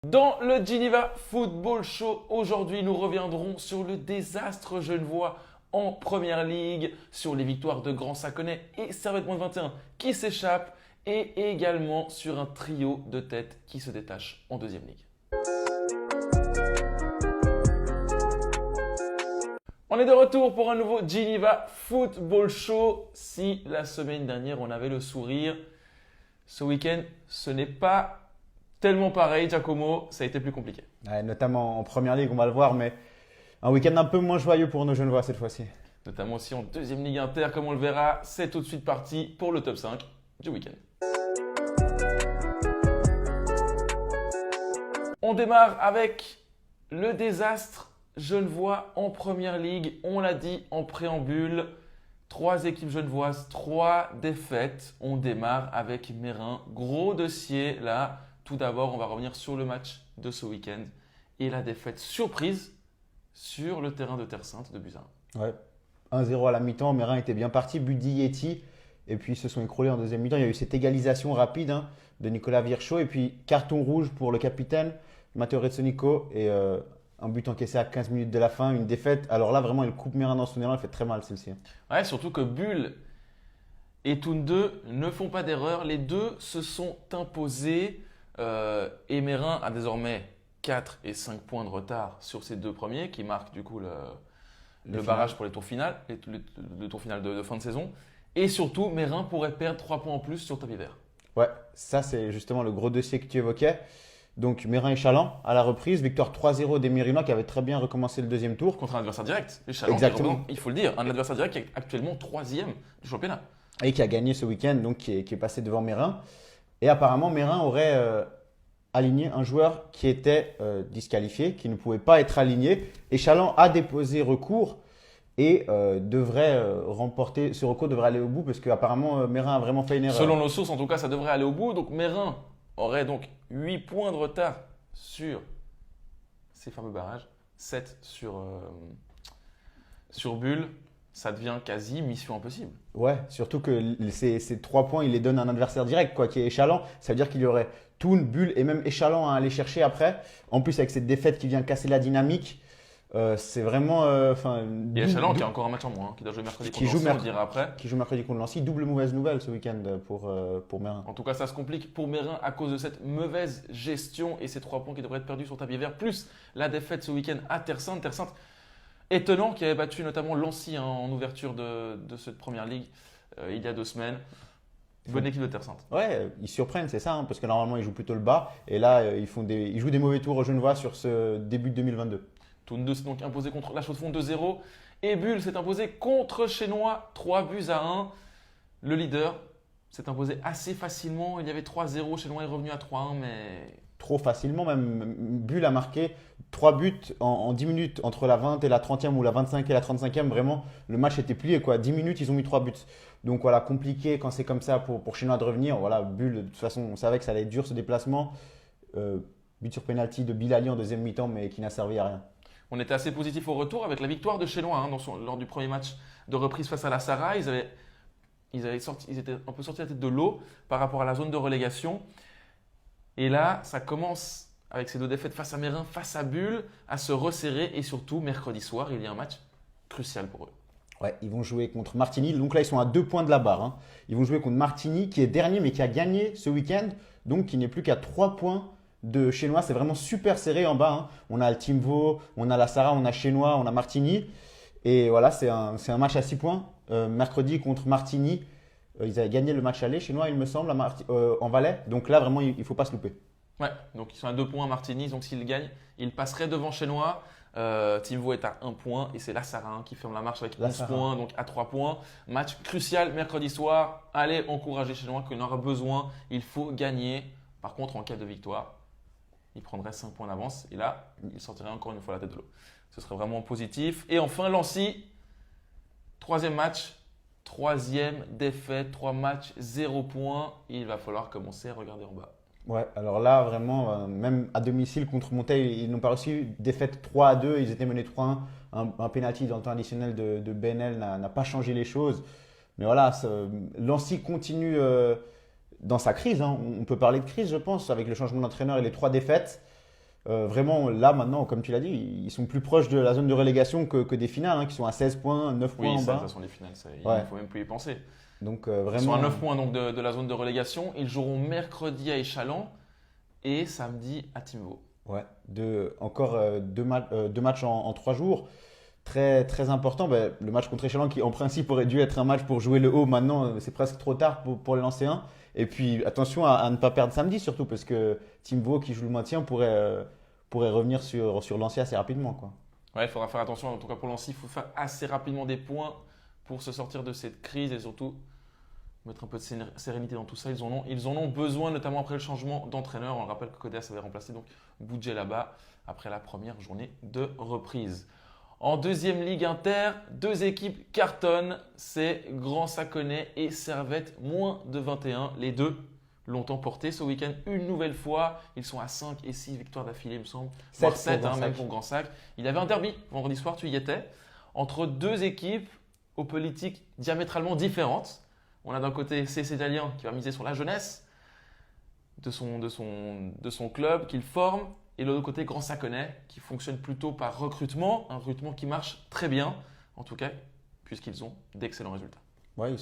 Dans le Geneva Football Show, aujourd'hui, nous reviendrons sur le désastre genevois en Première Ligue, sur les victoires de Grand Saconnet et Servette moins 21 qui s'échappent et également sur un trio de têtes qui se détache en Deuxième Ligue. On est de retour pour un nouveau Geneva Football Show. Si la semaine dernière on avait le sourire, ce week-end ce n'est pas tellement pareil, Giacomo, ça a été plus compliqué. Ouais, notamment en Première Ligue, on va le voir, mais un week-end un peu moins joyeux pour nos Genevois cette fois-ci. Notamment aussi en Deuxième Ligue Inter, comme on le verra. C'est tout de suite parti pour le top 5 du week-end. On démarre avec le désastre genevois en Première Ligue. On l'a dit en préambule, 3 équipes genevoises, 3 défaites. On démarre avec Meyrin. Gros dossier là. Tout d'abord, on va revenir sur le match de ce week-end et la défaite surprise sur le terrain de Terre Sainte de Buzyn. Ouais. 1-0 à la mi-temps, Meyrin était bien parti, but d'Yeti, et puis ils se sont écroulés en deuxième mi-temps. Il y a eu cette égalisation rapide de Nicolas Virchot, et puis carton rouge pour le capitaine, Matteo Rezzonico, et un but encaissé à 15 minutes de la fin, une défaite. Alors là, vraiment, il coupe Meyrin dans son élan, elle fait très mal celle-ci. Ouais, surtout que Bull et Toon 2 ne font pas d'erreur. Les deux se sont imposés. Et Meyrin a désormais 4 et 5 points de retard sur ces deux premiers qui marquent du coup le barrage pour les tours finales, le tour final de fin de saison. Et surtout, Meyrin pourrait perdre 3 points en plus sur tapis vert. Ouais, ça c'est justement le gros dossier que tu évoquais. Donc Meyrin et Chaland à la reprise, victoire 3-0 des Mérinois qui avaient très bien recommencé le deuxième tour. Contre un adversaire direct. Et Chaland, Exactement. Il faut le dire, un adversaire direct qui est actuellement 3e du championnat. Et qui a gagné ce week-end, donc qui est passé devant Meyrin. Et apparemment, Meyrin aurait aligné un joueur qui était disqualifié, qui ne pouvait pas être aligné. Et Chaland a déposé recours et devrait remporter. Ce recours devrait aller au bout parce qu'apparemment, Meyrin a vraiment fait une erreur. Selon nos sources, en tout cas, ça devrait aller au bout. Donc Meyrin aurait donc 8 points de retard sur ces fameux barrages, 7 sur Bull. Ça devient quasi mission impossible. Ouais, surtout que ces 3 points, il les donne à un adversaire direct, quoi, qui est Échalant. Ça veut dire qu'il y aurait Toon, Bull et même Échalant à aller chercher après. En plus, avec cette défaite qui vient casser la dynamique, c'est vraiment. Et Échalant qui a encore un match en moins, qui doit jouer mercredi contre Nancy, on dira après. Qui joue mercredi contre Nancy. Double mauvaise nouvelle ce week-end pour Meyrin. En tout cas, ça se complique pour Meyrin à cause de cette mauvaise gestion et ces 3 points qui devraient être perdus sur tapis vert, plus la défaite ce week-end à Terre Sainte. Terre Sainte, étonnant, qui avait battu notamment Lancy en ouverture de cette première ligue il y a 2 semaines. Bonne équipe de Terre Sainte. Ouais, ils surprennent, c'est ça, parce que normalement ils jouent plutôt le bas. Et là, ils jouent des mauvais tours aux Genevois sur ce début de 2022. Toon 2 s'est donc imposé contre la Chaux-de-Fonds 2-0. Et Bull s'est imposé contre Chénois 3-1. Le leader s'est imposé assez facilement. Il y avait 3-0. Chénois est revenu à 3-1, mais. Trop facilement, même Bull a marqué 3 buts en 10 minutes entre la 20 et la 30e ou la 25 et la 35e. Vraiment, le match était plié, quoi. 10 minutes, ils ont mis 3 buts. Donc voilà, compliqué quand c'est comme ça pour Chénois de revenir. Voilà, Bull, de toute façon, on savait que ça allait être dur ce déplacement. But sur penalty de Bilali en deuxième mi-temps, mais qui n'a servi à rien. On était assez positif au retour avec la victoire de Chénois lors du premier match de reprise face à la Sarraz. Ils étaient un peu sortis la tête de l'eau par rapport à la zone de relégation. Et là, ça commence avec ces 2 défaites face à Meyrin, face à Bull, à se resserrer. Et surtout, mercredi soir, il y a un match crucial pour eux. Ouais, ils vont jouer contre Martigny. Donc là, ils sont à 2 points de la barre. Ils vont jouer contre Martigny, qui est dernier, mais qui a gagné ce week-end. Donc, qui n'est plus qu'à 3 points de Chénois. C'est vraiment super serré en bas. On a le Team Vaud, on a la Sarraz, on a Chénois, on a Martigny. Et voilà, c'est un match à 6 points. Mercredi contre Martigny. Ils avaient gagné le match aller, Chénois, il me semble, en Valais. Donc là, vraiment, il ne faut pas se louper. Ouais, donc ils sont à 2 points Martigny. Donc s'ils gagnent, ils passeraient devant Chénois. Team Vaud est à 1 point et c'est la Sarraz qui ferme la marche avec 11 points, donc à 3 points. Match crucial mercredi soir. Allez encourager Chénois qu'il en aura besoin. Il faut gagner. Par contre, en cas de victoire, il prendrait 5 points d'avance et là, il sortirait encore une fois la tête de l'eau. Ce serait vraiment positif. Et enfin, Lancy, 3e match. 3e défaite, 3 matchs, 0 points. Il va falloir commencer à regarder en bas. Ouais, alors là, vraiment, même à domicile contre Monteil, ils n'ont pas reçu défaite 3-2. Ils étaient menés 3-1. Un penalty dans le temps additionnel de BNL n'a pas changé les choses. Mais voilà, Lancy continue dans sa crise. On peut parler de crise, je pense, avec le changement d'entraîneur et les 3 défaites. Vraiment, là, maintenant, comme tu l'as dit, ils sont plus proches de la zone de relégation que des finales, hein, qui sont à 16 points, 9 points Oui, en ça, de bas. toute façon, les finales, il Ouais. ne faut même plus y penser. Donc, Ils sont vraiment. à 9 points donc, de la zone de relégation. Ils joueront mercredi à Échalon et samedi à Timvaux. Ouais, encore deux matchs en 3 jours. Très, très important. Ben, le match contre Échelon, qui en principe aurait dû être un match pour jouer le haut, maintenant c'est presque trop tard pour les lancer un. Et puis attention à ne pas perdre samedi, surtout parce que Timbo, qui joue le maintien, pourrait revenir sur Lancy assez rapidement, quoi. Ouais, il faudra faire attention. En tout cas, pour Lancy, il faut faire assez rapidement des points pour se sortir de cette crise et surtout mettre un peu de sérénité dans tout ça. Ils en ont besoin, notamment après le changement d'entraîneur. On le rappelle que Codeas avait remplacé donc Boudjé là-bas après la première journée de reprise. En deuxième ligue inter, 2 équipes cartonnent, c'est Grand Saconnet et Servette, moins de 21. Les deux l'ont emporté ce week-end une nouvelle fois. Ils sont à 5 et 6 victoires d'affilée, il me semble. Voire 7, même pour Grand Sac. Il y avait un derby vendredi soir, tu y étais, entre 2 équipes aux politiques diamétralement différentes. On a d'un côté CS Italien qui va miser sur la jeunesse de son club qu'il forme. Et de l'autre côté, Grand Saconnet, qui fonctionne plutôt par recrutement, un recrutement qui marche très bien, en tout cas, puisqu'ils ont d'excellents résultats. Ouais, ils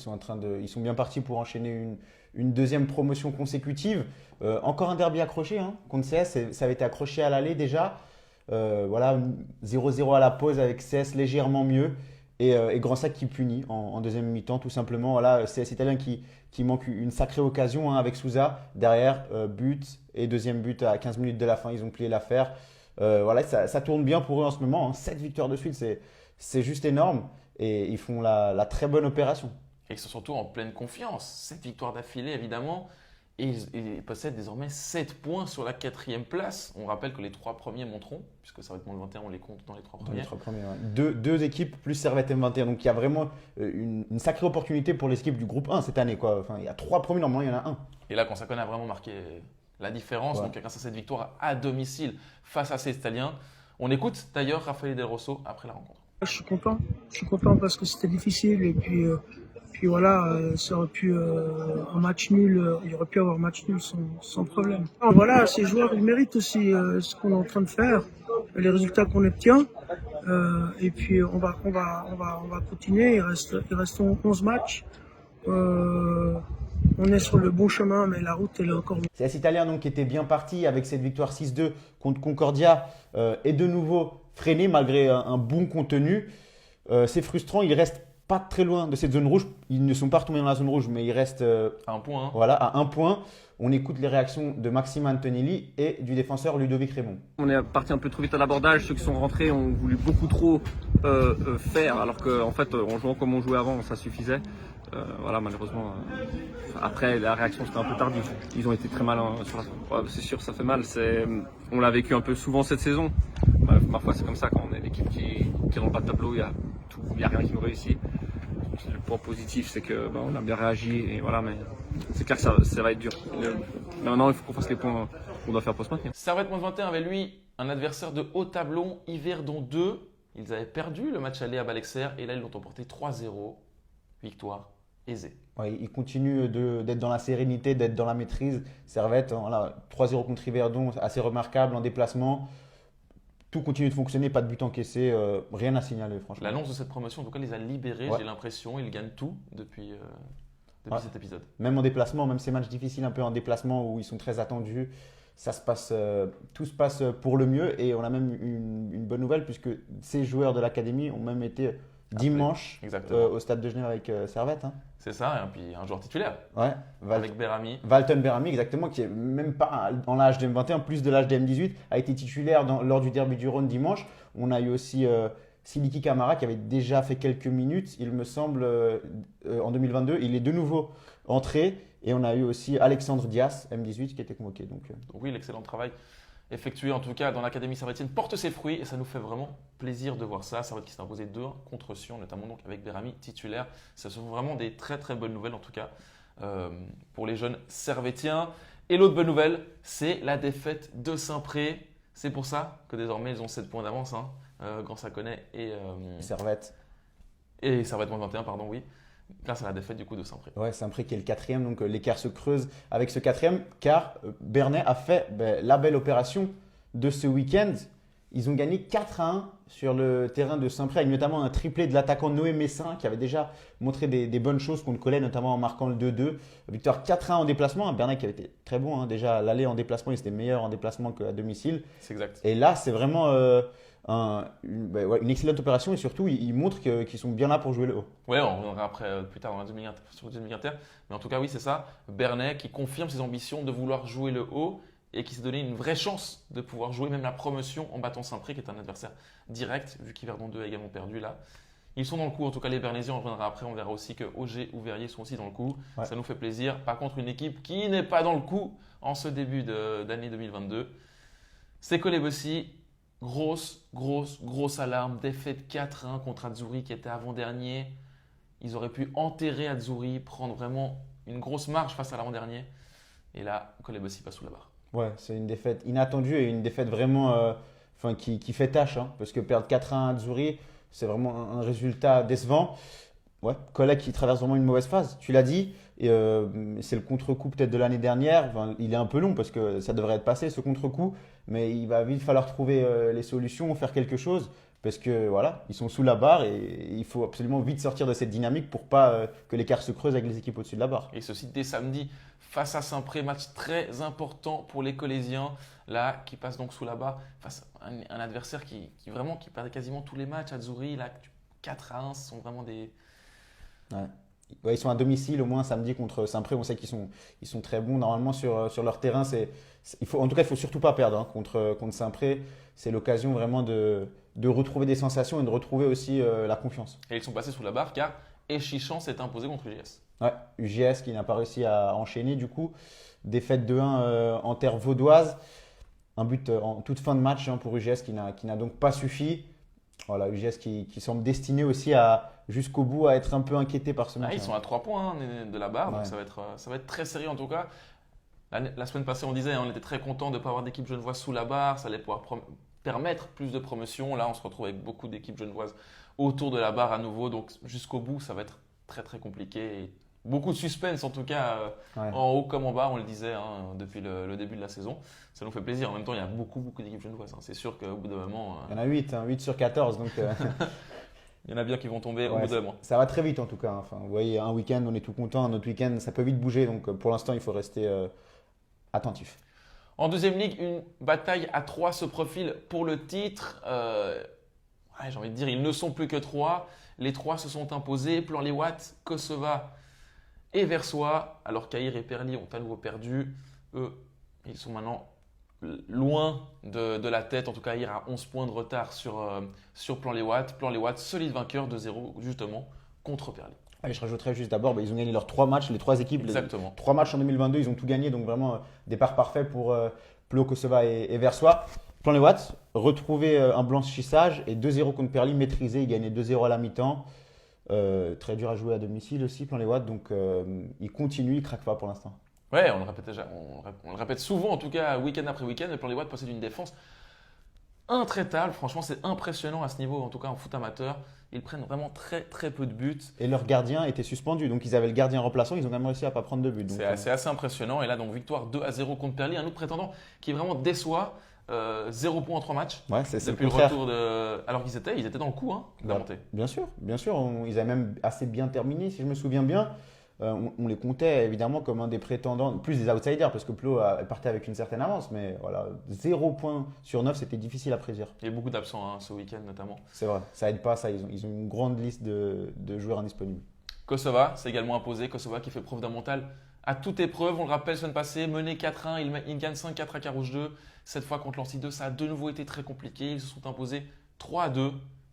sont bien partis pour enchaîner une deuxième promotion consécutive. Encore un derby accroché, hein, contre CS, ça avait été accroché à l'aller déjà. Voilà, 0-0 à la pause avec CS légèrement mieux. Et Grand Sac qui punit en deuxième mi-temps, tout simplement. Voilà, CS Italien qui manque une sacrée occasion, hein, avec Souza. Derrière, but et deuxième but à 15 minutes de la fin, ils ont plié l'affaire. Voilà, ça tourne bien pour eux en ce moment, hein. 7 victoires de suite, c'est juste énorme. Et ils font la très bonne opération. Et ils sont surtout en pleine confiance. 7 victoires d'affilée, évidemment. Et ils possèdent désormais 7 points sur la 4e place. On rappelle que les 3 premiers monteront, puisque ça va être moins de 21, on les compte dans les 3 premiers. Dans les 3 premiers, ouais. Deux équipes plus Servette M21. Donc il y a vraiment une sacrée opportunité pour les équipes du groupe 1 cette année, quoi. Enfin, il y a 3 premiers, normalement il y en a un. Et là, quand ça connaît a vraiment marqué la différence, Ouais. donc grâce à cette victoire à domicile face à ces Italiens. On écoute d'ailleurs Raphaël Del Rosso après la rencontre. Je suis content parce que c'était difficile et puis voilà, ça aurait pu un match nul, il aurait pu avoir un match nul sans problème. Alors voilà, ces joueurs ils méritent aussi ce qu'on est en train de faire, les résultats qu'on obtient. Et puis on va continuer. Il reste 11 matchs. On est sur le bon chemin, mais la route elle est encore longue. C'est l'AS Italien donc, qui était bien parti avec cette victoire 6-2 contre Concordia et de nouveau freiné malgré un bon contenu. C'est frustrant, ils restent pas très loin de cette zone rouge. Ils ne sont pas retombés dans la zone rouge, mais ils restent À un point. voilà, à 1 point. On écoute les réactions de Maxime Antonelli et du défenseur Ludovic Raymond. On est parti un peu trop vite à l'abordage. Ceux qui sont rentrés ont voulu beaucoup trop faire, alors qu'en fait, en jouant comme on jouait avant, ça suffisait. Voilà, malheureusement, après la réaction c'était un peu tardive. Ils ont été très malins sur la fin. Ouais, c'est sûr, ça fait mal. On l'a vécu un peu souvent cette saison. Parfois, c'est comme ça quand on est l'équipe qui est dans le bas de tableau. Il y a rien qui nous réussit. Le point positif, c'est que on a bien réagi et voilà, mais c'est clair que ça va être dur. Mais maintenant, il faut qu'on fasse les points qu'on doit faire pour se maintenir. Servette moins 21 avait lui un adversaire de haut tableau, Yverdon 2. Ils avaient perdu le match aller à Balexer et là ils l'ont emporté 3-0. Victoire aisée. Ouais, ils continuent d'être dans la sérénité, d'être dans la maîtrise. Servette, voilà, 3-0 contre Yverdon, assez remarquable en déplacement. Tout continue de fonctionner, pas de but encaissé, rien à signaler, franchement. L'annonce de cette promotion, en tout cas, les a libérés, Ouais. j'ai l'impression. Ils gagnent tout depuis Ouais. cet épisode. Même en déplacement, même ces matchs difficiles un peu en déplacement où ils sont très attendus, tout se passe pour le mieux. Et on a même une bonne nouvelle puisque ces joueurs de l'académie ont même été dimanche Exactement. au stade de Genève avec Servette, hein. C'est ça, et puis un joueur titulaire Ouais, avec Berami. Walton Berami, exactement, qui est même pas en l'âge de M21, plus de l'âge de M18, a été titulaire lors du derby du Rhône dimanche. On a eu aussi Siliki Camara qui avait déjà fait quelques minutes, il me semble, en 2022. Il est de nouveau entré. Et on a eu aussi Alexandre Dias, M18, qui a été convoqué. Donc Oui, l'excellent travail effectué en tout cas dans l'académie servettienne porte ses fruits et ça nous fait vraiment plaisir de voir ça. Servette qui s'est imposé 2 contre Sion, notamment donc avec Berami titulaire. Ce sont vraiment des très très bonnes nouvelles en tout cas pour les jeunes servettiens. Et l'autre bonne nouvelle, c'est la défaite de Saint-Pré. C'est pour ça que désormais ils ont 7 points d'avance, hein. Grand Saconnet et Servette. Et Servette moins 21, pardon, oui. Grâce à la défaite du coup de Saint-Pré. Ouais, Saint-Pré qui est le 4e, donc l'écart se creuse avec ce 4e, car Bernay a fait la belle opération de ce week-end. Ils ont gagné 4-1 sur le terrain de Saint-Pré, avec notamment un triplé de l'attaquant Noé Messin qui avait déjà montré des bonnes choses contre Cholet, notamment en marquant le 2-2. Victoire 4-1 en déplacement. Un Bernay qui avait été très bon. Hein. Déjà, l'aller en déplacement, il était meilleur en déplacement qu'à domicile. C'est exact. Et là, c'est vraiment une excellente opération et surtout, ils montrent qu'ils sont bien là pour jouer le haut. Ouais, on reviendra après plus tard dans la sur le demi-inter. Mais en tout cas, oui, c'est ça. Bernay qui confirme ses ambitions de vouloir jouer le haut et qui s'est donné une vraie chance de pouvoir jouer même la promotion en battant Saint-Pré, qui est un adversaire direct, vu qu'Yverdon 2 a également perdu là. Ils sont dans le coup, en tout cas les Bernaisiens, on reviendra après, on verra aussi que Auger ou Verrier sont aussi dans le coup. Ouais. Ça nous fait plaisir. Par contre, une équipe qui n'est pas dans le coup en ce début d'année 2022, c'est Collet-Bossy. Grosse alarme. Défaite 4-1 contre Azzurri qui était avant-dernier. Ils auraient pu enterrer Azzurri, prendre vraiment une grosse marge face à l'avant-dernier. Et là, Collet-Bossy passe sous la barre. Ouais, c'est une défaite inattendue et une défaite vraiment qui fait tâche. Hein, parce que perdre 4-1 à Azzurri, c'est vraiment un résultat décevant. Ouais, Collet qui traverse vraiment une mauvaise phase, tu l'as dit. Et c'est le contre-coup peut-être de l'année dernière. Enfin, il est un peu long parce que ça devrait être passé ce contre-coup. Mais il va vite falloir trouver les solutions, faire quelque chose. Parce que voilà, ils sont sous la barre et il faut absolument vite sortir de cette dynamique pour pas que l'écart se creuse avec les équipes au-dessus de la barre. Et ceci dès samedi face à Saint-Pré, match très important pour les Collésiens, là, qui passe donc sous la barre face à un adversaire qui perdait quasiment tous les matchs. Azzurri, là, 4-1, ce sont vraiment des… Ouais. Ouais, ils sont à domicile au moins samedi contre Saint-Pré. On sait qu'ils sont très bons normalement sur leur terrain. En tout cas, il ne faut surtout pas perdre contre Saint-Pré. C'est l'occasion vraiment de retrouver des sensations et de retrouver aussi la confiance. Et ils sont passés sous la barre car Échichan s'est imposé contre UGS. Ouais, UGS qui n'a pas réussi à enchaîner du coup. Défaite 2-1 en terre vaudoise. Un but en toute fin de match pour UGS qui n'a donc pas suffi. Voilà, UGS qui semble destiné aussi jusqu'au bout à être un peu inquiété par ce match. Ils sont à 3 points de la barre, Ouais. donc ça va être très sérieux en tout cas. La semaine passée, on disait, on était très content de ne pas avoir d'équipe genevoise sous la barre, ça allait pouvoir permettre plus de promotion. Là, on se retrouve avec beaucoup d'équipes genevoises autour de la barre à nouveau, donc jusqu'au bout, ça va être très très compliqué. Et beaucoup de suspense en tout cas, Ouais. en haut comme en bas, on le disait depuis le début de la saison. Ça nous fait plaisir. En même temps, il y a beaucoup d'équipes genevoises. C'est sûr qu'au bout d'un moment, Il y en a 8 sur 14. Donc, il y en a bien qui vont tomber au ouais, bout d'un moment. ça va très vite en tout cas. Enfin, vous voyez, un week-end, on est tout content. Un autre week-end, ça peut vite bouger. Donc pour l'instant, il faut rester attentif. En deuxième ligue, une bataille à 3 se profile pour le titre. J'ai envie de dire, ils ne sont plus que 3. Les 3 se sont imposés. Plan-les-Ouates, Kosova et Versoix. Alors qu'Aïr et Perly ont à nouveau perdu. Eux, ils sont maintenant loin de la tête. En tout cas, Aïr a 11 points de retard sur Plan-les-Ouates. Plan-les-Ouates, solide vainqueur de 0 justement contre Perly. Allez, je rajouterais juste d'abord, ils ont gagné leurs 3 matchs, les 3 équipes. Exactement. 3 matchs en 2022, ils ont tout gagné. Donc vraiment, départ parfait pour Plo, Kosova et Versoix. Plan-les-Ouates, retrouver un blanchissage et 2-0 contre Perly, maîtrisé. Ils gagnaient 2-0 à la mi-temps. Très dur à jouer à domicile aussi, Plan-les-Ouates. Donc ils continuent, ils ne craquent pas pour l'instant. Ouais, on le répète déjà, on le répète souvent, en tout cas week-end après week-end, le Plan-les-Ouates possède une défense intraitable. Franchement, c'est impressionnant à ce niveau, en tout cas en foot amateur. Ils prennent vraiment très très peu de buts. Et leur gardien était suspendu, donc ils avaient le gardien remplaçant, ils ont quand même réussi à ne pas prendre de but. Donc, C'est assez impressionnant. Et là, donc victoire 2-0 contre Perly, un autre prétendant qui vraiment déçoit. 0 points en 3 matchs. Ouais, c'est depuis le contraire. retour de. Alors qu'ils étaient dans le coup de la montée. Bien sûr. Ils avaient même assez bien terminé, si je me souviens bien. On les comptait évidemment comme un des prétendants, plus des outsiders, parce que Plo partait avec une certaine avance. Mais voilà, 0 points sur 9, c'était difficile à prédire. Il y a beaucoup d'absents ce week-end notamment. C'est vrai, ça aide pas, ça. Ils ont une grande liste de joueurs indisponibles. Kosova s'est également imposé. Kosova qui fait preuve d'un mental à toute épreuve. On le rappelle, semaine passée, mené 4-1, il gagne 5-4 à Carouge 2. Cette fois contre Lancy 2, ça a de nouveau été très compliqué. Ils se sont imposés 3-2,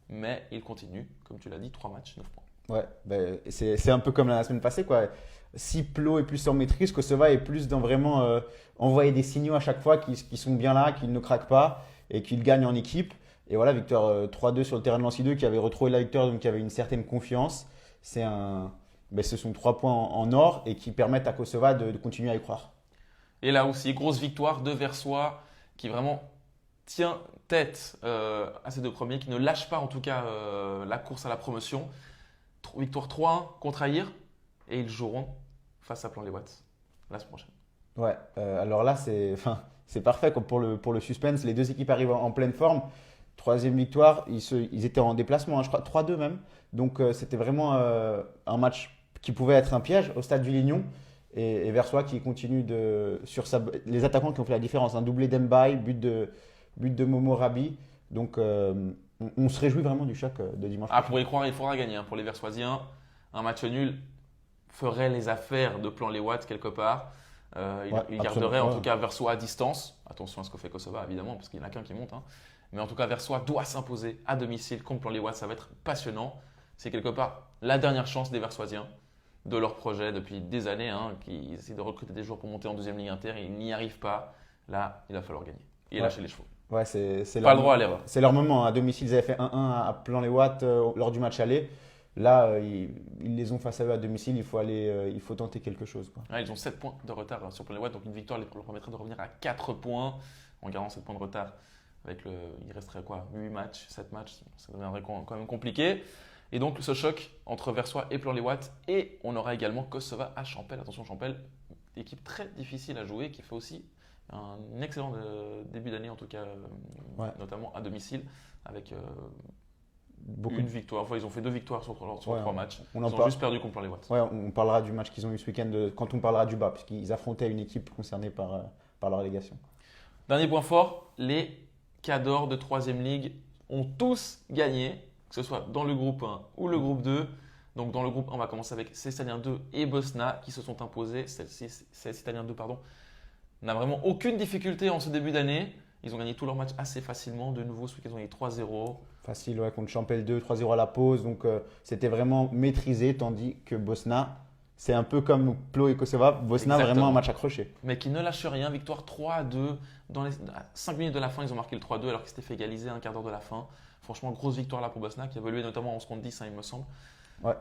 mais ils continuent, comme tu l'as dit, 3 matchs, 9 points. Ouais, c'est un peu comme la semaine passée, quoi. Si Plo est plus en maîtrise, Kosova est plus dans vraiment envoyer des signaux à chaque fois qui sont bien là, qu'ils ne craquent pas et qu'ils gagnent en équipe. Et voilà, victoire 3-2 sur le terrain de Lancy 2 qui avait retrouvé la victoire, donc qui avait une certaine confiance. Ce sont 3 points en or et qui permettent à Kosova de continuer à y croire. Et là aussi, grosse victoire de Versoix qui vraiment tient tête à ces deux premiers, qui ne lâche pas en tout cas la course à la promotion. Victoire 3-1 contre Aïr et ils joueront face à Plan-les-Ouates la semaine prochaine. Ouais, alors là, C'est parfait comme pour le suspense. Les deux équipes arrivent en pleine forme. Troisième victoire, ils étaient en déplacement, hein, je crois 3-2 même. Donc c'était vraiment un match qui pouvait être un piège au stade du Lignon. Et Versoix qui continue les attaquants qui ont fait la différence. Un doublé d'Embaye, but de Momo Rabi. Donc on se réjouit vraiment du choc de dimanche. Ah, pour y croire, il faudra gagner. Hein. Pour les Versoisiens, un match nul ferait les affaires de Plan Les Watts quelque part. Il garderait en tout cas Versoix à distance. Attention à ce que fait Kosova évidemment, parce qu'il n'y en a qu'un qui monte. Hein. Mais en tout cas, Versoix doit s'imposer à domicile contre Plan Les Watts. Ça va être passionnant. C'est quelque part la dernière chance des Versoisiens de leur projet depuis des années. Hein, qui essaient de recruter des joueurs pour monter en deuxième ligue inter. Ils n'y arrivent pas. Là, il va falloir gagner et lâcher les chevaux. Ouais, c'est pas le droit à l'erreur. C'est leur moment. À domicile, ils avaient fait 1-1 à Plan-les-Watts lors du match aller. Là, ils les ont face à eux à domicile. Il faut tenter quelque chose. Quoi. Ouais, ils ont 7 points de retard sur Plan-les-Watts. Donc une victoire leur permettrait de revenir à 4 points en gardant 7 points de retard. Il resterait quoi 8 matchs, 7 matchs. Ça deviendrait quand même compliqué. Et donc ce choc entre Versoix et Plan-les-Watts. Et on aura également Kosova à Champel. Attention, Champel, équipe très difficile à jouer qui fait aussi un excellent début d'année, en tout cas, notamment à domicile, avec une victoire. Enfin, ils ont fait 2 victoires sur 3 matchs. Ils ont juste perdu contre les Watts. Ouais, on parlera du match qu'ils ont eu ce week-end quand on parlera du bas, puisqu'ils affrontaient une équipe concernée par la relégation. Dernier point fort, les Cadors de 3e Ligue ont tous gagné, que ce soit dans le groupe 1 ou le groupe 2. Donc dans le groupe 1, on va commencer avec Cestalien 2 et Bosna qui se sont imposés. Cestalien 2, n'a vraiment aucune difficulté en ce début d'année. Ils ont gagné tous leurs matchs assez facilement. De nouveau, ce week-end, ils ont gagné 3-0. Facile, ouais, contre Champel 2, 3-0 à la pause. Donc, c'était vraiment maîtrisé. Tandis que Bosna, c'est un peu comme Plo et Kosova. Bosna, vraiment un match accroché. Mais qui ne lâche rien. Victoire 3-2. Dans les 5 minutes de la fin, ils ont marqué le 3-2 alors qu'ils s'étaient fait égaliser à un quart d'heure de la fin. Franchement, grosse victoire là pour Bosna qui a évolué notamment en 11 contre 10, hein, il me semble. Ouais.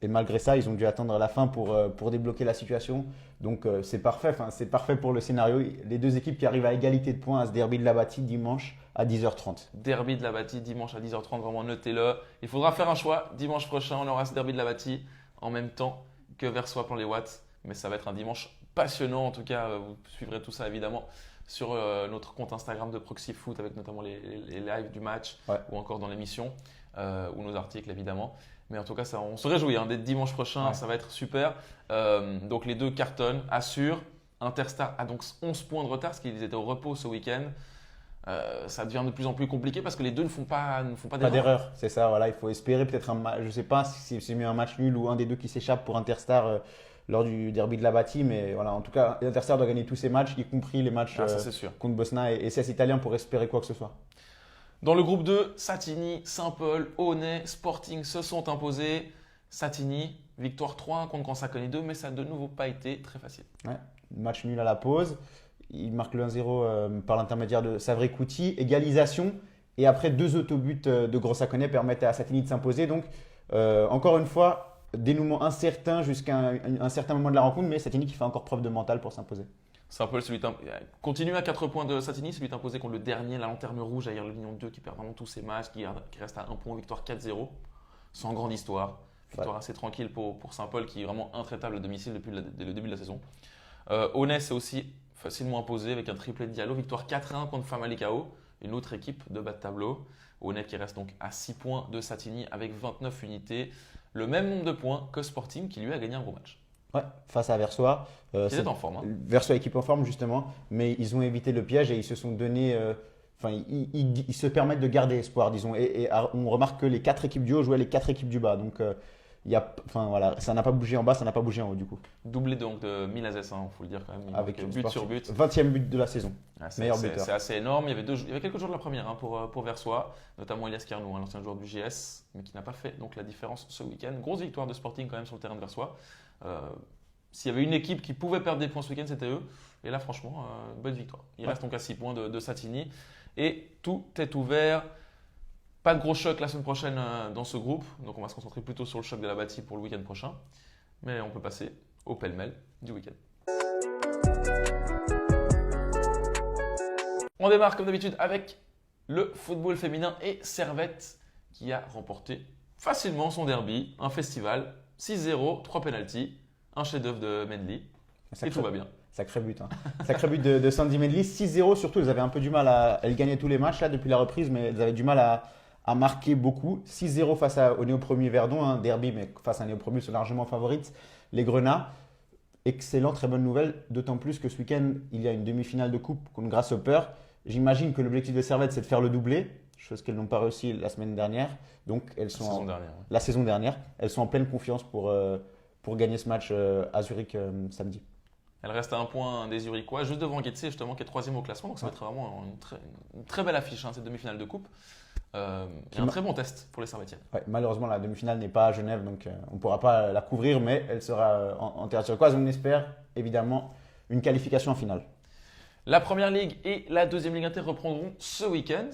Et malgré ça, ils ont dû attendre la fin pour débloquer la situation. Donc c'est parfait. Enfin, c'est parfait pour le scénario. Les deux équipes qui arrivent à égalité de points à ce derby de la Bâtie dimanche à 10h30. Derby de la Bâtie dimanche à 10h30, vraiment notez-le. Il faudra faire un choix. Dimanche prochain, on aura ce derby de la Bâtie en même temps que Versoix Plan-les-Watts. Mais ça va être un dimanche passionnant. En tout cas, vous suivrez tout ça évidemment sur notre compte Instagram de Proxy Foot avec notamment les lives du match ou encore dans l'émission ou nos articles évidemment. Mais en tout cas, on se réjouit dès dimanche prochain, ça va être super. Donc les deux cartonnent, assurent. Interstar a donc 11 points de retard parce qu'ils étaient au repos ce week-end. Ça devient de plus en plus compliqué parce que les deux ne font pas d'erreur. C'est ça, voilà, il faut espérer peut-être je ne sais pas si c'est mieux un match nul ou un des deux qui s'échappe pour Interstar lors du derby de la Bâtie. Mais voilà, en tout cas, Interstar doit gagner tous ses matchs, y compris les matchs contre Bosna et CS Italien pour espérer quoi que ce soit. Dans le groupe 2, Satigny, Saint-Paul, Aunay, Sporting se sont imposés. Satigny, victoire 3-1 contre Kansakoni 2, mais ça n'a de nouveau pas été très facile. Ouais, match nul à la pause. Il marque le 1-0 par l'intermédiaire de Savré Kouti. Égalisation. Et après, 2 autobuts de Grossaconnet permettent à Satigny de s'imposer. Donc, encore une fois, dénouement incertain jusqu'à un certain moment de la rencontre, mais Satigny qui fait encore preuve de mental pour s'imposer. Saint-Paul continue à 4 points de Satigny, celui imposé contre le dernier, la Lanterne Rouge, ailleurs le Lignon 2 qui perd vraiment tous ses matchs, qui reste à 1 point, victoire 4-0, sans grande histoire. Victoire assez tranquille pour Saint-Paul qui est vraiment intraitable à domicile depuis le début de la saison. Aunay s'est aussi facilement imposé avec un triplé de Diallo, victoire 4-1 contre Famalicão, une autre équipe de bas de tableau. Aunay qui reste donc à 6 points de Satigny avec 29 unités, le même nombre de points que Sporting qui lui a gagné un gros match. Ouais, face à Versoix. Qui est en forme. Versoix équipe en forme justement, mais ils ont évité le piège et ils se sont donné. Ils se permettent de garder espoir, disons. Et on remarque que les 4 équipes du haut jouaient les 4 équipes du bas. Donc ça n'a pas bougé en bas, ça n'a pas bougé en haut du coup. Doublé donc de Milazes, faut le dire quand même. Avec but sur but. 20e but de la saison. Meilleur buteur. C'est assez énorme. Il y avait quelques jours de la première pour Versoix, notamment Elias Carnou, l'ancien joueur du GS, mais qui n'a pas fait donc la différence ce week-end. Grosse victoire de Sporting quand même sur le terrain de Versoix. S'il y avait une équipe qui pouvait perdre des points ce week-end, c'était eux. Et là, franchement, bonne victoire. Il reste donc à 6 points de Satigny. Et tout est ouvert. Pas de gros choc la semaine prochaine dans ce groupe. Donc, on va se concentrer plutôt sur le choc de la Bâtie pour le week-end prochain. Mais on peut passer au pêle-mêle du week-end. On démarre comme d'habitude avec le football féminin et Servette qui a remporté facilement son derby. Un festival, 6-0, 3 pénaltys. Un chef-d'œuvre de Medley. Et tout va bien. Sacré but. Hein. Sacré but de Sandy Medley. 6-0 surtout, elles avaient un peu du mal elles gagnaient tous les matchs là depuis la reprise, mais elles avaient du mal à marquer beaucoup. 6-0 face au néo-promu Verdon, hein, derby, mais face à un néo-promu, sont largement favorites. Les Grenats, excellent, très bonne nouvelle, d'autant plus que ce week-end, il y a une demi-finale de coupe contre Grasshopper. J'imagine que l'objectif de Servette, c'est de faire le doublé, chose qu'elles n'ont pas réussi la semaine dernière. Donc, la saison dernière. Elles sont en pleine confiance pour gagner ce match à Zurich samedi. Elle reste à un point des Zurichois, juste devant Getse, justement, qui est 3e au classement. Donc, ça va être vraiment une très belle affiche, hein, cette demi-finale de coupe. Et un très bon test pour les Servettiennes. Ouais, malheureusement, la demi-finale n'est pas à Genève, donc on ne pourra pas la couvrir, mais elle sera en terre zurichoise. On espère évidemment une qualification en finale. La première ligue et la deuxième ligue inter reprendront ce week-end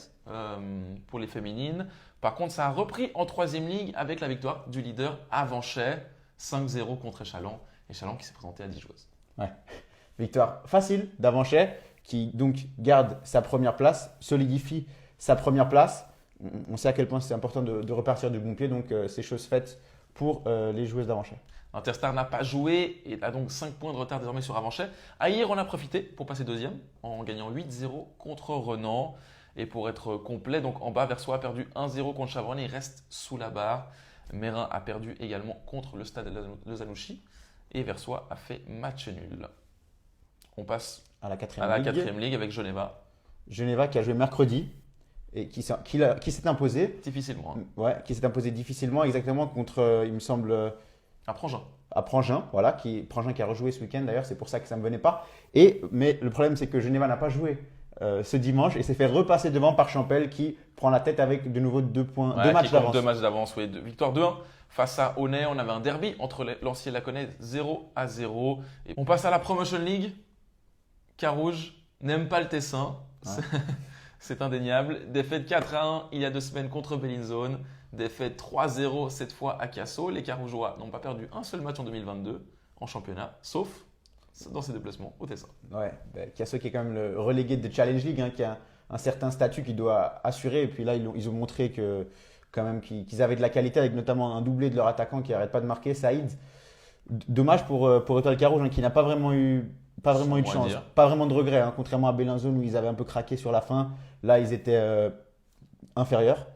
pour les féminines. Par contre, ça a repris en troisième ligue avec la victoire du leader Avanchet, 5-0 contre Échalon. Échalon qui s'est présenté à 10 joueuses. Ouais. Victoire facile d'Avanchet qui donc garde sa première place, solidifie sa première place. On sait à quel point c'est important de repartir du bon pied, donc c'est chose faite pour les joueuses d'Avanchet. Interstar n'a pas joué et a donc 5 points de retard désormais sur Avanchet. Hier, on a profité pour passer deuxième en gagnant 8-0 contre Renan. Et pour être complet, donc en bas, Versoix a perdu 1-0 contre Chavornay, il reste sous la barre. Mérin a perdu également contre le stade de Zanouchi. Et Versoix a fait match nul. On passe à la quatrième ligue avec Geneva. Geneva qui a joué mercredi et qui s'est imposé. Difficilement. Hein. Ouais, qui s'est imposé difficilement, exactement contre, il me semble… À Prangin. À Prangin, voilà, Prangin qui a rejoué ce week-end d'ailleurs, c'est pour ça que ça ne me venait pas. Mais le problème, c'est que Geneva n'a pas joué ce dimanche et s'est fait repasser devant par Champel qui prend la tête avec de nouveau 2 matchs d'avance. 2 matchs d'avance, oui. Victoire 2-1 face à Aunay. On avait un derby entre Lancier et Laconais, 0-0. Et on passe à la Promotion League. Carouge n'aime pas le Tessin. Ouais. C'est indéniable. Défaite 4-1 il y a 2 semaines contre Bellinzone. Défaite 3-0 cette fois à Casso. Les Carougeois n'ont pas perdu un seul match en 2022 en championnat, sauf dans ses déplacements au Tessin. Ouais, Casso qui est quand même le relégué de Challenge League, hein, qui a un certain statut qu'il doit assurer. Et puis là, ils ont montré que, quand même, qu'ils avaient de la qualité, avec notamment un doublé de leur attaquant qui n'arrête pas de marquer, Saïd. Dommage pour Étoile Carouge, hein, qui n'a pas vraiment eu de chance, pas vraiment de regret, hein, contrairement à Bellinzone où ils avaient un peu craqué sur la fin. Là, ils étaient inférieurs.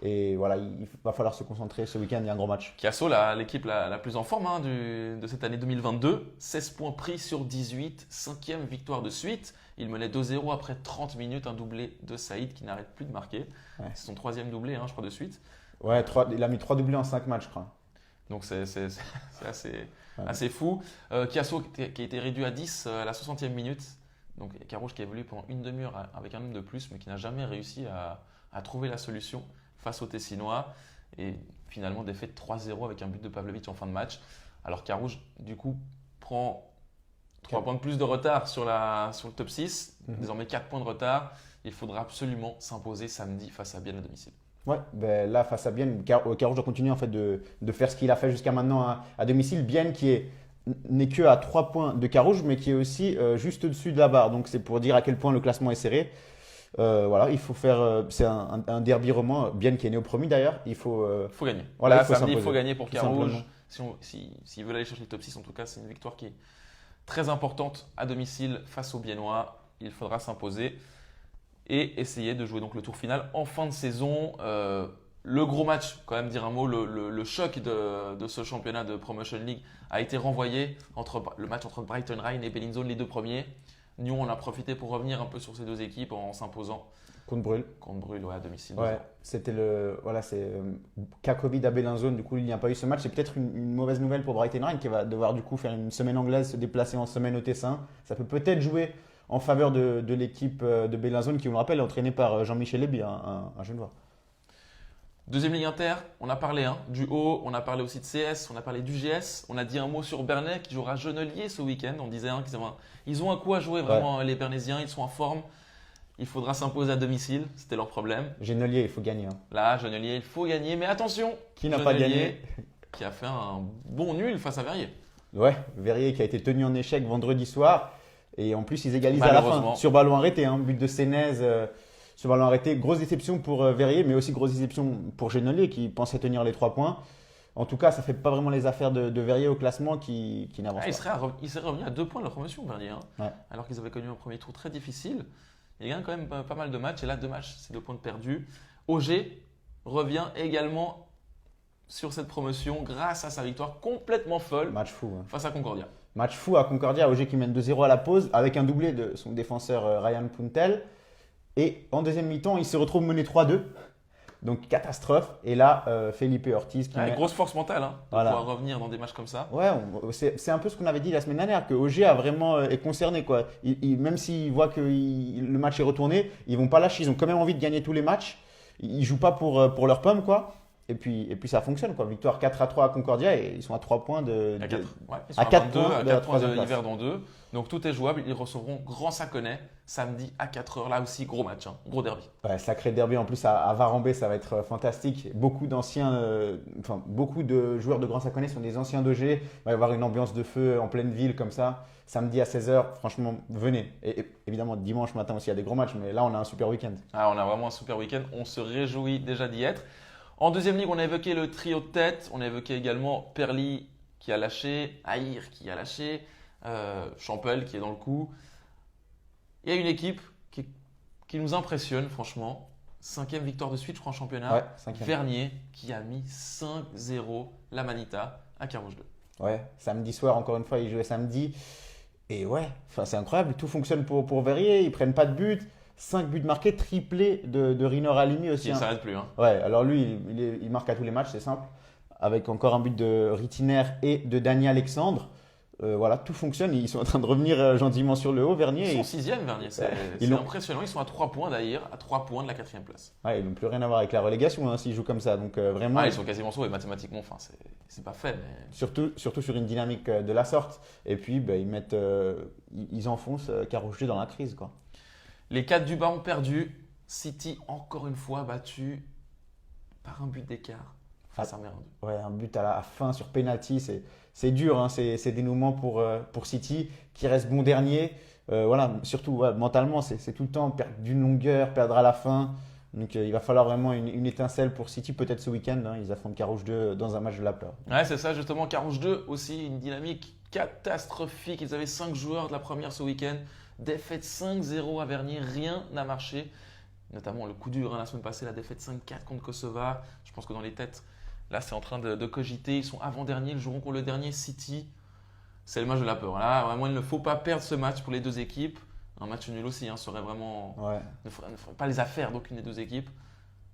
Et voilà, il va falloir se concentrer ce week-end, il y a un gros match. Casso, l'équipe la plus en forme hein, de cette année 2022. 16 points pris sur 18, 5e victoire de suite. Il menait 2-0 après 30 minutes, un doublé de Saïd qui n'arrête plus de marquer. Ouais. C'est son 3e doublé, hein, je crois, de suite. Ouais, il a mis 3 doublés en 5 matchs, je crois. Donc c'est assez fou. Casso qui a été réduit à 10 à la 60e minute. Donc Carouge qui a évolué pendant une demi-heure avec un homme de plus, mais qui n'a jamais réussi à trouver la solution face aux Tessinois. Et finalement, défaite 3-0 avec un but de Pavlovic en fin de match. Alors Carouge, du coup, prend 3 points de plus de retard sur le top 6. Désormais 4 points de retard. Il faudra absolument s'imposer samedi face à Bienne à domicile. Ouais, là face à Bienne, Carouge doit continuer en fait de faire ce qu'il a fait jusqu'à maintenant à domicile. Bienne qui n'est que à 3 points de Carouge, mais qui est aussi juste au-dessus de la barre. Donc c'est pour dire à quel point le classement est serré. Voilà, il faut faire. C'est un derby roman. Bienne qui est néo-promu d'ailleurs. Il faut gagner. Voilà, samedi, il faut gagner pour Carouge. S'ils veulent aller chercher le top 6, en tout cas, c'est une victoire qui est très importante à domicile face aux Biennois. Il faudra s'imposer et essayer de jouer donc le tour final en fin de saison. Le gros match, quand même dire un mot, le choc de ce championnat de Promotion League a été renvoyé le match entre Brighton Rhine et Bellinzone, les 2 premiers. Nyon on a profité pour revenir un peu sur ces 2 équipes en s'imposant. Contre Brûle. Ouais, à domicile. Ouais, c'était c'est cas Covid à Bellinzone, du coup il n'y a pas eu ce match. C'est peut-être une mauvaise nouvelle pour Brighton Rhine qui va devoir du coup faire une semaine anglaise, se déplacer en semaine au Tessin. Ça peut peut-être jouer en faveur de l'équipe de Bellinzone qui, on le rappelle, est entraînée par Jean-Michel Léby, un Genevois. Deuxième ligue inter, on a parlé du haut, on a parlé aussi de CS, on a parlé du GS, on a dit un mot sur Bernay qui jouera Genelier ce week-end. On disait qu'ils ont un coup à jouer vraiment, les Bernésiens, ils sont en forme. Il faudra s'imposer à domicile, c'était leur problème. Genelier, il faut gagner. Hein. Là, Genelier, il faut gagner, mais attention, qui n'a pas gagné, qui a fait un bon nul face à Verrier. Ouais, Verrier qui a été tenu en échec vendredi soir et en plus ils égalisent à la fin sur ballon arrêté, but de Sénez. Ce ballon arrêté, grosse déception pour Verrier, mais aussi grosse déception pour Genelier qui pensait tenir les 3 points. En tout cas, ça ne fait pas vraiment les affaires de Verrier au classement qui n'avance Il pas. serait revenu à 2 points de la promotion, Vernier. Hein. Ouais. Alors qu'ils avaient connu un premier tour très difficile. Il gagne quand même pas mal de matchs. Et là, 2 matchs, c'est 2 points de perdus. Auger revient également sur cette promotion grâce à sa victoire complètement folle Match fou. face à Concordia. Match fou à Concordia, Auger qui mène 2-0 à la pause avec un doublé de son défenseur Ryan Puntel. Et en deuxième mi-temps, il se retrouve mené 3-2. Donc catastrophe. Et là, Felipe Ortiz qui met... Grosse force mentale de pouvoir revenir dans des matchs comme ça. Ouais, c'est un peu ce qu'on avait dit la semaine dernière, que Auger a vraiment est concerné, quoi. Même s'ils voient que le match est retourné, ils vont pas lâcher. Ils ont quand même envie de gagner tous les matchs. Ils jouent pas pour leur pomme, quoi. Et puis ça fonctionne, quoi. Victoire 4-3 à Concordia et ils sont à 3 points de. À 4. Ouais, ils sont à 4 22, points à de la 4 points de troisième place. Yverdon 2. Donc tout est jouable. Ils recevront Grand Saconnet samedi à 4h. Là aussi, gros match, gros derby. Ouais, sacré derby en plus à Varambé, ça va être fantastique. Beaucoup de joueurs de Grand Saconnet sont des anciens d'Auger. Il va y avoir une ambiance de feu en pleine ville comme ça. Samedi à 16h, franchement, venez. Et évidemment, dimanche matin aussi, il y a des gros matchs, mais là, on a un super week-end. Ah, on a vraiment un super week-end. On se réjouit déjà d'y être. En deuxième ligue, on a évoqué le trio de tête. On a évoqué également Perly qui a lâché, Aïr qui a lâché, Champel qui est dans le coup. Il y a une équipe qui nous impressionne, franchement. 5e victoire de suite, je crois, en championnat. Ouais, 5e. Vernier qui a mis 5-0 la Manita à Carouge 2. Ouais, samedi soir, encore une fois, ils jouaient samedi. Et ouais, c'est incroyable. Tout fonctionne pour Verrier. Ils prennent pas de but. 5 buts marqués, triplé de Rino Halimi aussi. Il ne s'arrête plus. Ouais, alors lui, il marque à tous les matchs, c'est simple. Avec encore un but de Ritiner et de Dany Alexandre. Voilà, tout fonctionne. Ils sont en train de revenir gentiment sur le haut, Vernier. Ils sont 6e, Vernier. C'est impressionnant. Ils sont à 3 points d'ailleurs, à 3 points de la 4e place. Ouais, ils n'ont plus rien à voir avec la relégation s'ils jouent comme ça. Donc vraiment. Ils sont quasiment sauvés mathématiquement. Enfin, c'est pas fait. Mais... Surtout sur une dynamique de la sorte. Et puis, ils enfoncent Carouge 2 dans la crise, quoi. Les 4 du bas ont perdu. City, encore une fois, battu par un but d'écart face à Mérinde. Ouais, un but à la fin sur penalty, c'est dur. C'est dénouement pour City qui reste bon dernier. Voilà, surtout mentalement, c'est tout le temps perdre d'une longueur, perdre à la fin. Donc il va falloir vraiment une étincelle pour City, peut-être ce week-end. Ils affrontent Carouge 2 dans un match de la peur. Ouais, c'est ça, justement. Carouge 2 aussi, une dynamique catastrophique. Ils avaient 5 joueurs de la première ce week-end. Défaite 5-0 à Vernier, rien n'a marché. Notamment le coup dur la semaine passée, la défaite 5-4 contre Kosovar. Je pense que dans les têtes, là c'est en train de cogiter. Ils sont avant-dernier, ils joueront contre le dernier City. C'est le match de la peur. Là, vraiment, il ne faut pas perdre ce match pour les deux équipes. Un match nul aussi serait vraiment. Ouais. Ne ferait pas les affaires d'aucune des deux équipes.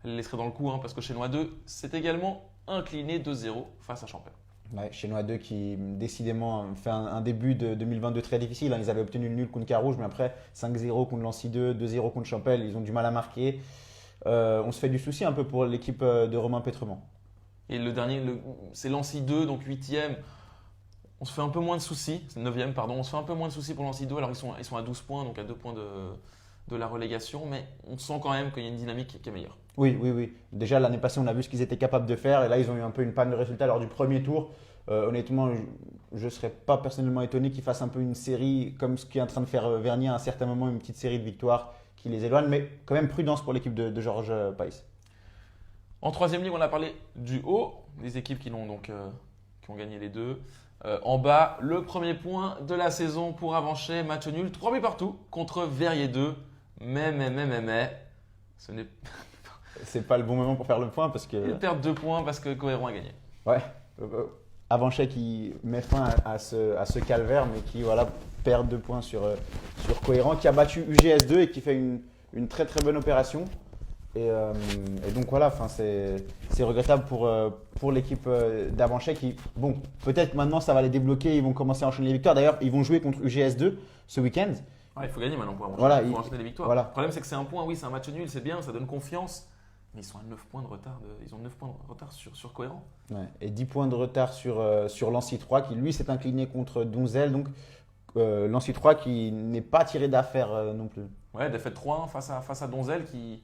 Elle les laisserait dans le coup parce que Chenois 2 s'est également incliné 2-0 face à Champel. Ouais, Chenois 2 qui décidément fait un début de 2022 très difficile. Ils avaient obtenu le nul contre Carouge, mais après 5-0 contre Lancy 2, 2-0 contre Champel, ils ont du mal à marquer. On se fait du souci un peu pour l'équipe de Romain Pétremont. Et le dernier, c'est Lancy 2, donc 8e. On se fait un peu moins de soucis, c'est 9e, pardon. On se fait un peu moins de soucis pour Lancy 2. Alors ils sont à 12 points, donc à 2 points de la relégation, mais on sent quand même qu'il y a une dynamique qui est meilleure. Oui. Déjà l'année passée, on a vu ce qu'ils étaient capables de faire, et là ils ont eu un peu une panne de résultats lors du premier tour. Honnêtement, je ne serais pas personnellement étonné qu'ils fassent un peu une série comme ce qu'est en train de faire Vernier à un certain moment, une petite série de victoires qui les éloigne, mais quand même prudence pour l'équipe de Georges Pais. En 3e ligue, on a parlé du haut, des équipes qui ont gagné les deux. En bas, le premier point de la saison pour Avanchet, match nul, 3 buts partout contre Verrier 2. Mais, ce n'est c'est pas le bon moment pour faire le point parce que. Ils perdent 2 points parce que Cohéron a gagné. Ouais. Avanchet qui met fin à ce calvaire, mais qui perd 2 points sur Cohérent, qui a battu UGS 2 et qui fait une très très bonne opération. Et donc voilà, c'est regrettable pour l'équipe d'Avanchet qui, bon, peut-être maintenant ça va les débloquer, ils vont commencer à enchaîner les victoires. D'ailleurs, ils vont jouer contre UGS 2 ce week-end. Ouais, il faut gagner maintenant pour Avanchet. Voilà, il faut enchaîner les victoires. Voilà. Le problème, c'est que c'est un point, oui, c'est un match nul, c'est bien, ça donne confiance. Mais ils sont à 9 points de retard, ils ont 9 points de retard sur Cohérent. Ouais, et 10 points de retard sur Lancy 3 qui lui s'est incliné contre Donzel. Donc Lancy 3 qui n'est pas tiré d'affaire non plus. Ouais, défaite 3-1 face à Donzel qui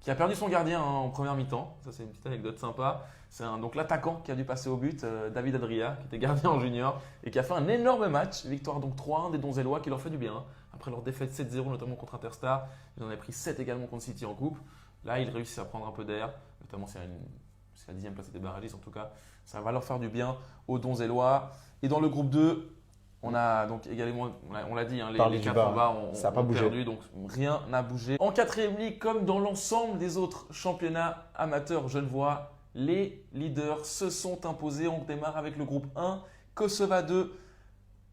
a perdu son gardien en première mi-temps. Ça, c'est une petite anecdote sympa. C'est donc l'attaquant qui a dû passer au but, David Adria, qui était gardien en junior et qui a fait un énorme match. Victoire donc 3-1 des Donzellois qui leur fait du bien. Après leur défaite 7-0 notamment contre Interstar, ils en avaient pris 7 également contre City en coupe. Là, ils réussissent à prendre un peu d'air, notamment c'est la 10e place des barragistes en tout cas. Ça va leur faire du bien aux Donzellois. Et dans le groupe 2, on a donc également, on l'a dit, hein, les 4 en bas ont perdu, donc rien n'a bougé. En 4e ligue, comme dans l'ensemble des autres championnats amateurs genevois, les leaders se sont imposés. On démarre avec le groupe 1, Kosova 2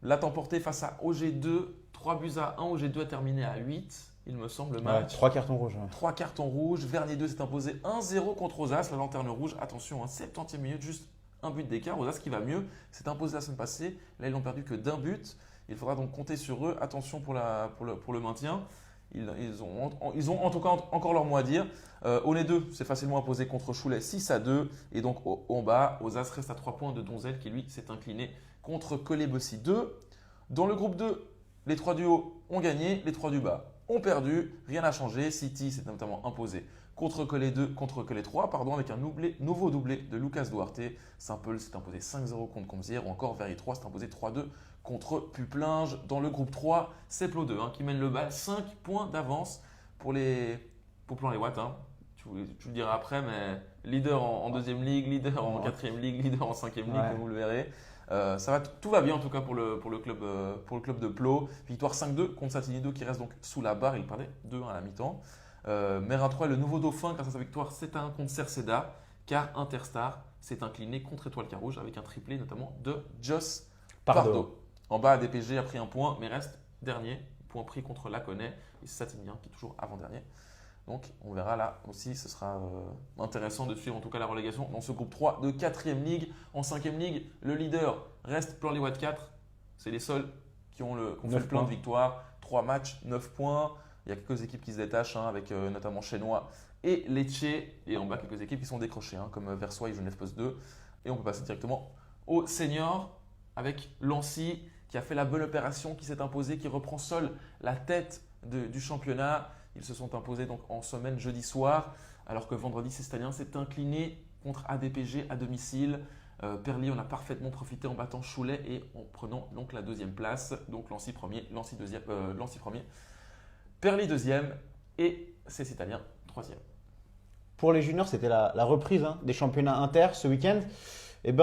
l'a emporté face à OG2, 3-1. OG2 a terminé à 8, il me semble, le match. 3 cartons rouges. Ouais. 3 cartons rouges. Vernier 2 s'est imposé 1-0 contre Ozas, la lanterne rouge. Attention, 70e minute, juste un but d'écart. Ozas qui va mieux, s'est imposé la semaine passée. Là, ils n'ont perdu que d'un but. Il faudra donc compter sur eux. Attention pour le maintien. Ils ont en tout cas encore leur mot à dire. Oné 2 s'est facilement imposé contre Cholet 6-2. Et donc en bas, Ozas reste à 3 points de Donzel qui lui s'est incliné contre Collet-Bessy 2. Dans le groupe 2, les 3 du haut ont gagné, les 3 du bas ont perdu. Rien n'a changé. City s'est notamment imposé contre Collet 3, avec un nouveau doublé de Lucas Duarte. Saint-Paul s'est imposé 5-0 contre Comzières ou encore Verrier 3 s'est imposé 3-2 contre Puplinge. Dans le groupe 3, c'est Plo 2 qui mène le bal. 5 points d'avance pour Plan les Watts. Tu le diras après, mais leader en 2e ligue, leader en 4e ligue, leader en 5e ligue, comme vous le verrez. Tout va bien en tout cas pour le club de Plo. Victoire 5-2 contre Satinido qui reste donc sous la barre. Il perdait 2-1 à la mi-temps. Merin 3 est le nouveau dauphin grâce à sa victoire 7-1 contre Cerceda, car Interstar s'est incliné contre Étoile Carouge avec un triplé notamment de Joss Pardo. En bas, ADPG a pris un point mais reste dernier, point pris contre Laconais et Satinien qui est toujours avant-dernier. Donc on verra là aussi, ce sera intéressant de suivre en tout cas la relégation dans ce groupe 3 de 4e ligue. En 5e ligue, le leader reste Plan les Watts 4. C'est les seuls qui ont fait le plein de victoires. 3 matchs, 9 points. Il y a quelques équipes qui se détachent avec notamment Chenois et Lecce. Et en bas, quelques équipes qui sont décrochées comme Versoix et Genève Post 2. Et on peut passer directement au senior avec Lancy qui a fait la bonne opération, qui s'est imposé, qui reprend seul la tête du championnat. Ils se sont imposés donc en semaine jeudi soir, alors que vendredi, Cestalien s'est incliné contre ADPG à domicile. Perly en a parfaitement profité en battant Cholet et en prenant donc la 2e place. Donc Lancy premier, Lancy premier, Perly 2e et Cestalien 3e. Pour les juniors, c'était la reprise des championnats inter ce week-end. Et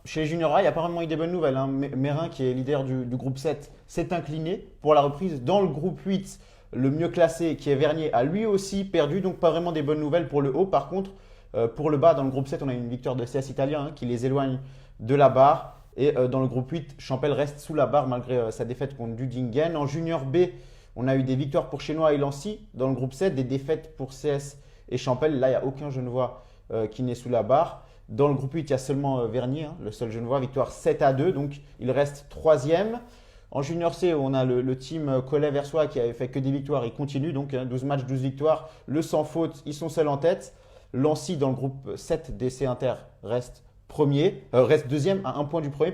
chez les juniors A, il n'y a pas vraiment eu des bonnes nouvelles. Merin, qui est leader du groupe 7, s'est incliné pour la reprise. Dans le groupe 8, le mieux classé, qui est Vernier, a lui aussi perdu. Donc, pas vraiment des bonnes nouvelles pour le haut. Par contre, pour le bas, dans le groupe 7, on a une victoire de CS Italien qui les éloigne de la barre. Et dans le groupe 8, Champel reste sous la barre malgré sa défaite contre Dudingen. En junior B, on a eu des victoires pour Chenois et Lancy. Dans le groupe 7, des défaites pour CS et Champel. Là, il n'y a aucun Genevois qui n'est sous la barre. Dans le groupe 8, il y a seulement Vernier, le seul Genevois, victoire 7-2. Donc, il reste 3e. En junior C, on a le team Collet-Versoix qui avait fait que des victoires. Il continue, donc 12 matchs, 12 victoires. Le sans faute, ils sont seuls en tête. Lancy, dans le groupe 7 des C Inter, reste 2e à 1 point du premier.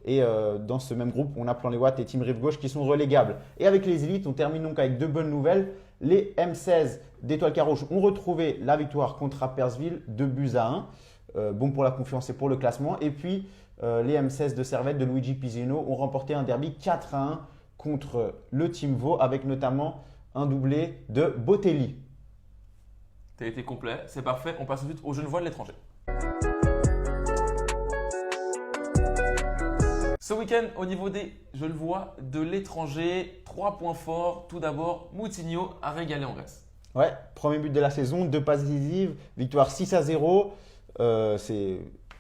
Et dans ce même groupe, on a Plan les Watts et Team Rive Gauche qui sont relégables. Et avec les élites, on termine donc avec 2 bonnes nouvelles. Les M16 d'Étoile Carouge ont retrouvé la victoire contre Rapperswil, 2-1. Bon pour la confiance et pour le classement. Et puis, les M16 de Servette de Luigi Pisino ont remporté un derby 4-1 contre le Team Vaud avec notamment un doublé de Botelli. Tu as été complet, c'est parfait. On passe tout de suite aux Genevois de l'étranger. Ce week-end, au niveau des Genevois de l'étranger, 3 points forts. Tout d'abord, Moutinho a régalé en Grèce. Ouais, premier but de la saison, 2 passes décisives, victoire 6-0. C'est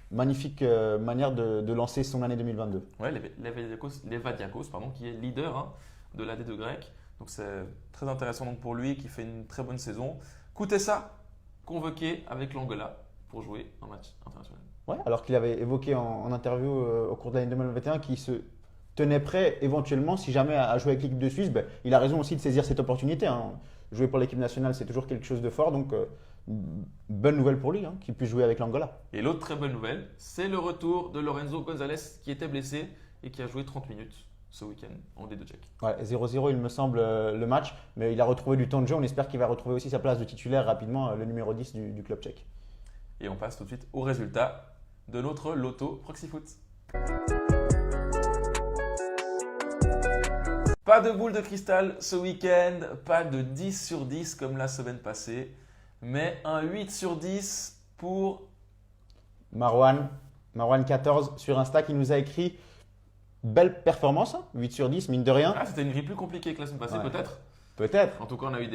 magnifique manière de lancer son année 2022. Ouais, Levadiakos, qui est leader de l'AD2 grec. Donc c'est très intéressant donc pour lui qui fait une très bonne saison. Kutesa, convoqué avec l'Angola pour jouer un match international. Ouais, alors qu'il avait évoqué en interview au cours de l'année 2021 qu'il se tenait prêt éventuellement, si jamais à jouer avec l'équipe de Suisse, il a raison aussi de saisir cette opportunité. Jouer pour l'équipe nationale, c'est toujours quelque chose de fort. Donc, bonne nouvelle pour lui, qu'il puisse jouer avec l'Angola. Et l'autre très bonne nouvelle, c'est le retour de Lorenzo González qui était blessé et qui a joué 30 minutes ce week-end en D2 tchèque. Ouais, 0-0 il me semble le match, mais il a retrouvé du temps de jeu. On espère qu'il va retrouver aussi sa place de titulaire rapidement, le numéro 10 du club tchèque. Et on passe tout de suite au résultat de notre loto Proxyfoot. Pas de boule de cristal ce week-end, pas de 10 sur 10 comme la semaine passée, mais un 8 sur 10 pour Marwan 14 sur Insta qui nous a écrit belle performance, hein, 8 sur 10, mine de rien. Ah, c'était une grille plus compliquée que la semaine passée, Ouais. peut-être. Peut-être. En tout cas, on a eu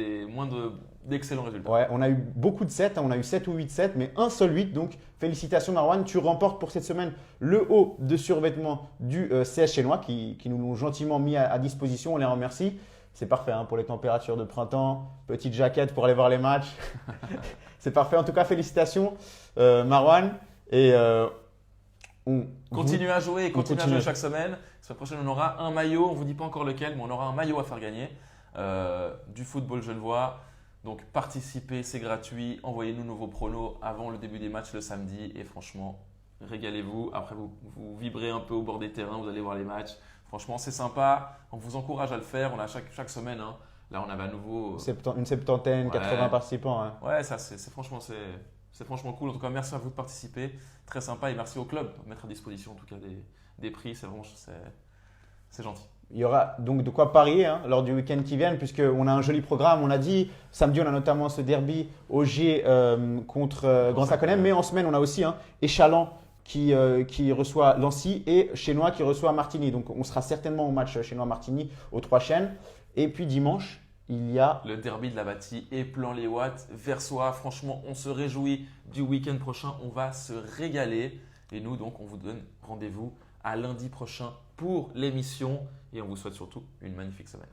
d'excellents résultats. Ouais, on a eu beaucoup de 7, hein, on a eu 7 ou 8 7, mais un seul 8. Donc, félicitations Marwan, tu remportes pour cette semaine le haut de survêtement du CS chinois qui nous l'ont gentiment mis à disposition. On les remercie. C'est parfait hein, pour les températures de printemps, petite jaquette pour aller voir les matchs. C'est parfait. En tout cas, félicitations Marwan. Et on Continuez à jouer et continuez à Continuez. jouer chaque semaine. La semaine prochaine, on aura un maillot. On ne vous dit pas encore lequel, mais on aura un maillot à faire gagner du football genevois. Donc participez, c'est gratuit. Envoyez-nous vos pronos avant le début des matchs le samedi. Et franchement, régalez-vous. Après, vous vibrez un peu au bord des terrains, vous allez voir les matchs. Franchement, c'est sympa. On vous encourage à le faire. On a chaque semaine. Hein. Là, on avait à nouveau. une septantaine, Ouais. 80 participants. Hein. Ouais, ça, c'est franchement cool. En tout cas, merci à vous de participer. Très sympa. Et merci au club de mettre à disposition en tout cas des prix. C'est vraiment c'est gentil. Il y aura donc de quoi parier hein, lors du week-end qui vient, puisqu'on a un joli programme. On a dit, samedi, on a notamment ce derby OG contre Grand Saconem, mais en semaine, on a aussi Échalant qui reçoit Lancy et Chenois qui reçoit Martigny. Donc, on sera certainement au match Chenois-Martigny aux 3 chaînes. Et puis dimanche, il y a Le derby de la Bâtie et Plan-les-Ouates, Versoix. Franchement, on se réjouit du week-end prochain. On va se régaler. Et nous, donc, on vous donne rendez-vous à lundi prochain pour l'émission. Et on vous souhaite surtout une magnifique semaine.